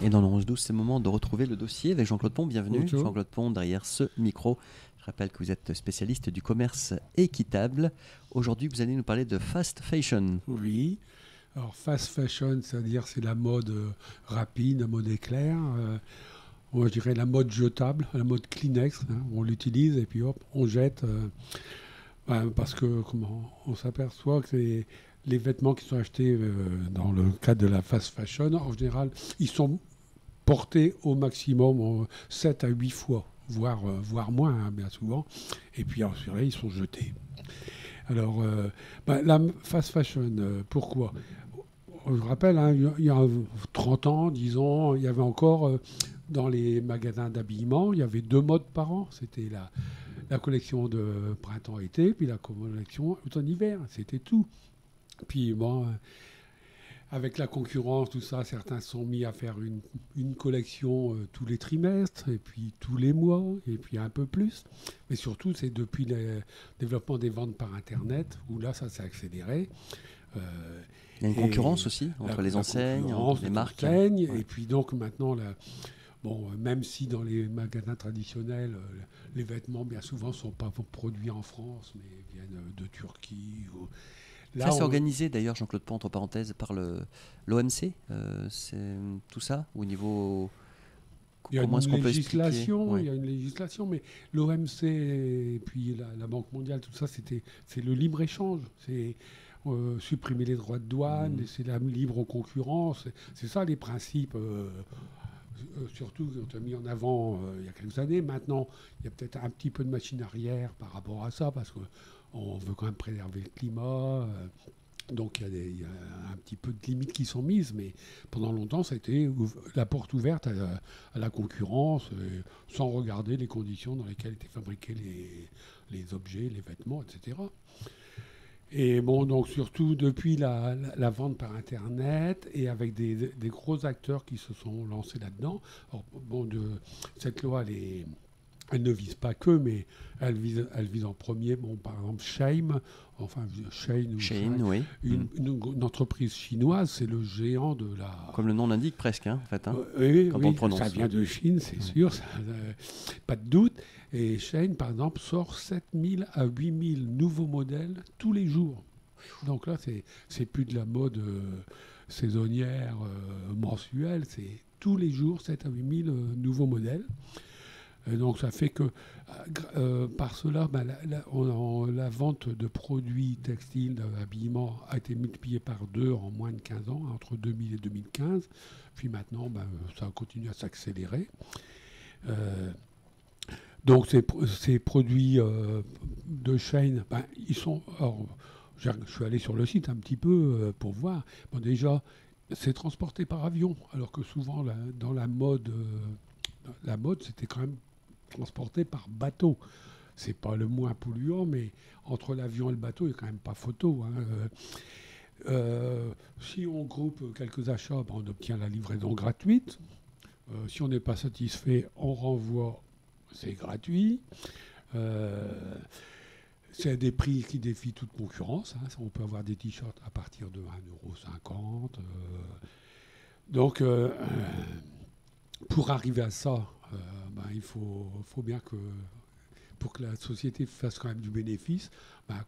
Et dans le 11-12, c'est le moment de retrouver le dossier avec Jean-Claude Pont. Bienvenue. Bonjour. Jean-Claude Pont, derrière ce micro. Je rappelle que vous êtes spécialiste du commerce équitable. Aujourd'hui, vous allez nous parler de fast fashion. Oui. Alors, fast fashion, c'est-à-dire c'est la mode rapide, la mode éclair. Moi, je dirais la mode jetable, la mode Kleenex. On l'utilise et puis hop, on jette. Parce que on s'aperçoit que les vêtements qui sont achetés dans le cadre de la fast fashion, en général, ils sont portés au maximum 7 à 8 fois, voire moins, bien souvent. Et puis ensuite, ils sont jetés. Alors, la fast fashion, pourquoi ? Je me rappelle, il y a 30 ans, disons, il y avait encore, dans les magasins d'habillement, il y avait 2 modes par an. C'était la collection de printemps-été, puis la collection automne-hiver. C'était tout. Puis bon, avec la concurrence, tout ça, certains se sont mis à faire une collection tous les trimestres, et puis tous les mois, et puis un peu plus. Mais surtout, c'est depuis le développement des ventes par Internet, où là, ça s'est accéléré. Il y a une concurrence aussi entre les enseignes, entre les marques. Ouais. Et puis donc maintenant, même si dans les magasins traditionnels, les vêtements bien souvent ne sont pas produits en France, mais viennent de Turquie. Ça, c'est organisé d'ailleurs, Jean-Claude Pont, entre parenthèses, par l'OMC. C'est tout ça au niveau. Il y a Comment est-ce qu'on peut expliquer ? Il y a une législation, mais l'OMC et puis la Banque mondiale, tout ça, c'est le libre-échange. C'est supprimer les droits de douane, c'est la libre concurrence. C'est ça les principes, surtout qui ont été mis en avant il y a quelques années. Maintenant, il y a peut-être un petit peu de machine arrière par rapport à ça, parce qu'on veut quand même préserver le climat. Donc il y a un petit peu de limites qui sont mises, mais pendant longtemps, ça a été la porte ouverte à la concurrence, sans regarder les conditions dans lesquelles étaient fabriqués les objets, les vêtements, etc. Et bon, donc surtout depuis la vente par Internet et avec des gros acteurs qui se sont lancés là-dedans. Alors, cette loi, elle ne vise pas que, mais elle vise en premier, par exemple, Shein, oui. une entreprise chinoise, c'est le géant de la... Comme le nom l'indique presque, en fait. Oui, quand on le prononce. Ça vient de Chine, c'est sûr, pas de doute. Et Shein, par exemple, sort 7000 à 8000 nouveaux modèles tous les jours. Donc là, c'est plus de la mode saisonnière, mensuelle, c'est tous les jours 7 à 8000 nouveaux modèles. Et donc ça fait que par cela, la vente de produits textiles, d'habillement a été multipliée par 2 en moins de 15 ans, entre 2000 et 2015. Puis maintenant, ça continue à s'accélérer. Donc ces produits de Shein, ils sont... Alors, je suis allé sur le site un petit peu pour voir. Bon, déjà, c'est transporté par avion, alors que souvent, dans la mode, c'était quand même transporté par bateau. C'est pas le moins polluant, mais entre l'avion et le bateau, il n'y a quand même pas photo. Si on groupe quelques achats, on obtient la livraison gratuite. Si on n'est pas satisfait, on renvoie, c'est gratuit. C'est à des prix qui défient toute concurrence. On peut avoir des t-shirts à partir de 1,50 €. Donc, pour arriver à ça, il faut bien que, pour que la société fasse quand même du bénéfice,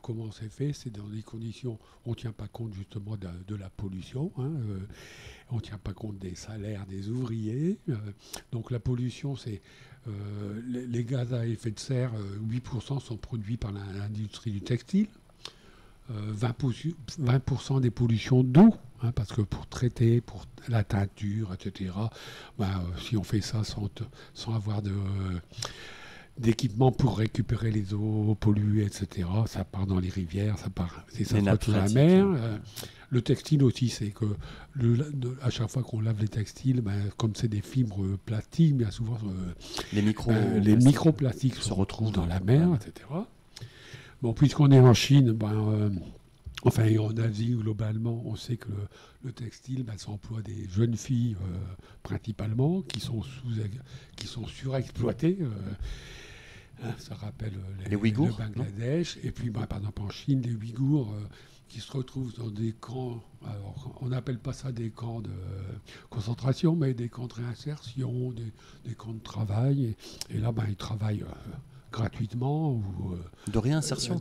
comment c'est fait ? C'est dans des conditions, on ne tient pas compte justement de la pollution, on ne tient pas compte des salaires des ouvriers. Donc la pollution, c'est les gaz à effet de serre, 8% sont produits par l'industrie du textile. 20% des pollutions d'eau, parce que pour traiter, pour la teinture, etc., si on fait ça sans avoir d'équipement pour récupérer les eaux polluées, etc., ça part dans les rivières, ça part dans la mer. Le textile aussi, c'est que à chaque fois qu'on lave les textiles, comme c'est des fibres plastiques, bien souvent les microplastiques se retrouvent dans la mer, etc. Bon, puisqu'on est en Chine, et en Asie globalement, on sait que le textile, ça emploie des jeunes filles principalement qui sont surexploitées. Ça rappelle les Ouïghours, le Bangladesh. Et puis, par exemple, en Chine, les Ouïghours, qui se retrouvent dans des camps, alors on n'appelle pas ça des camps de concentration, mais des camps de réinsertion, des camps de travail. Et là, ils travaillent gratuitement. De réinsertion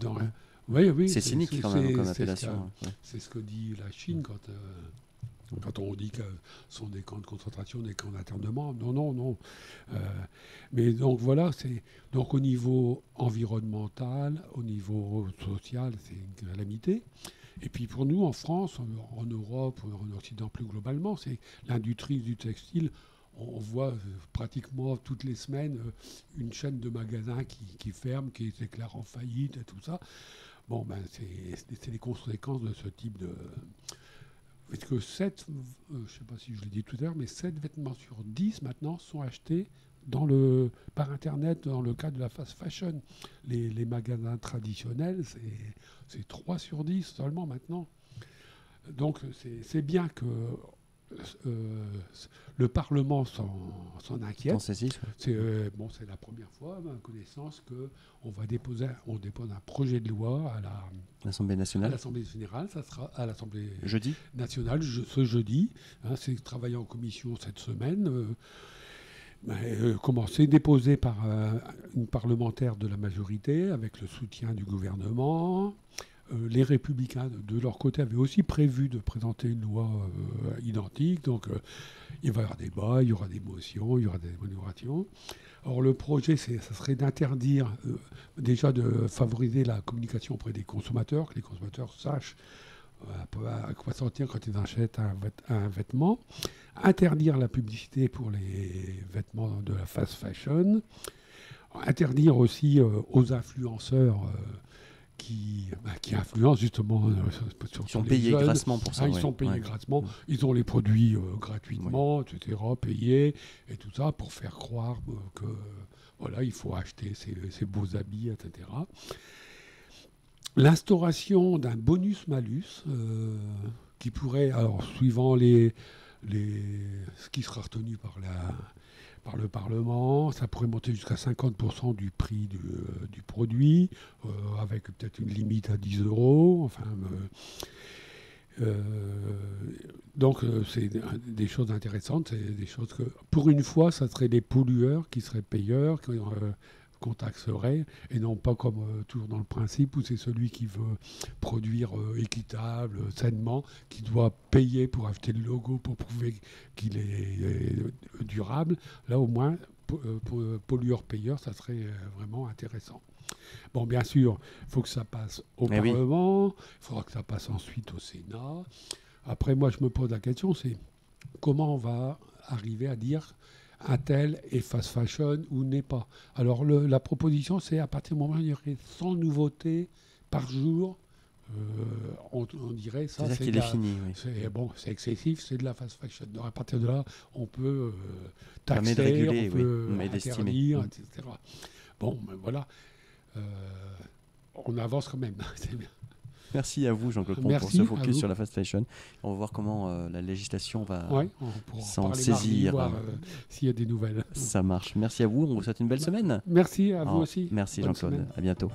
Oui. C'est cynique quand même comme appellation. C'est ce que dit la Chine quand on dit que ce sont des camps de concentration, des camps d'internement. Non. Mais donc voilà, donc au niveau environnemental, au niveau social, c'est une calamité. Et puis pour nous, en France, en Europe, en Occident plus globalement, c'est l'industrie du textile. On voit pratiquement toutes les semaines une chaîne de magasins qui ferme, qui se déclare en faillite et tout ça. C'est les conséquences de ce type de... Parce que je ne sais pas si je l'ai dit tout à l'heure, mais 7 vêtements sur 10 maintenant sont achetés par Internet dans le cadre de la fast fashion. Les magasins traditionnels, c'est 3 sur 10 seulement maintenant. Donc c'est bien que le Parlement s'en inquiète. C'est la première fois, à ma connaissance, qu'on dépose un projet de loi à l'Assemblée nationale. À l'Assemblée générale, ça sera à l'Assemblée nationale ce jeudi. C'est travaillé en commission cette semaine. C'est déposé par une parlementaire de la majorité avec le soutien du gouvernement. Les Républicains, de leur côté, avaient aussi prévu de présenter une loi identique. Donc, il va y avoir des débats, il y aura des motions, il y aura des améliorations. Or, le projet, ça serait d'interdire, déjà de favoriser la communication auprès des consommateurs, que les consommateurs sachent à quoi s'en tenir quand ils achètent un vêtement. Interdire la publicité pour les vêtements de la fast fashion. Interdire aussi aux influenceurs qui influencent justement sur ils sont payés grassement pour ça. Ils sont payés grassement. Ils ont les produits gratuitement, etc., payés, et tout ça pour faire croire que il faut acheter ces beaux habits, etc. L'instauration d'un bonus-malus qui pourrait, alors suivant ce qui sera retenu par le Parlement, ça pourrait monter jusqu'à 50% du prix du produit, avec peut-être une limite à 10 €. Donc c'est des choses intéressantes, c'est des choses que, pour une fois, ça serait les pollueurs qui seraient payeurs, qu'on taxerait, et non pas comme toujours dans le principe où c'est celui qui veut produire équitable, sainement, qui doit payer pour acheter le logo pour prouver qu'il est durable. Là, au moins, pollueur-payeur, ça serait vraiment intéressant. Bon, bien sûr, il faut que ça passe au Parlement, il faudra que ça passe ensuite au Sénat. Après, moi, je me pose la question, c'est comment on va arriver à dire un tel est fast fashion ou n'est pas. Alors la proposition, c'est à partir du moment où il y aurait 100 nouveautés par jour, on dirait ça. C'est-à-dire qu'il est fini. Oui. C'est excessif, c'est de la fast fashion. Donc à partir de là, on peut taxer, réguler, on peut interdire, etc. Bon, ben voilà. On avance quand même. C'est bien. Merci à vous, Jean-Claude Pont, pour ce focus sur la fast fashion. On va voir comment la législation va s'en saisir. Voir s'il y a des nouvelles. Ça marche. Merci à vous. On vous souhaite une belle semaine. Merci à vous aussi. Merci, Jean-Claude. À bientôt.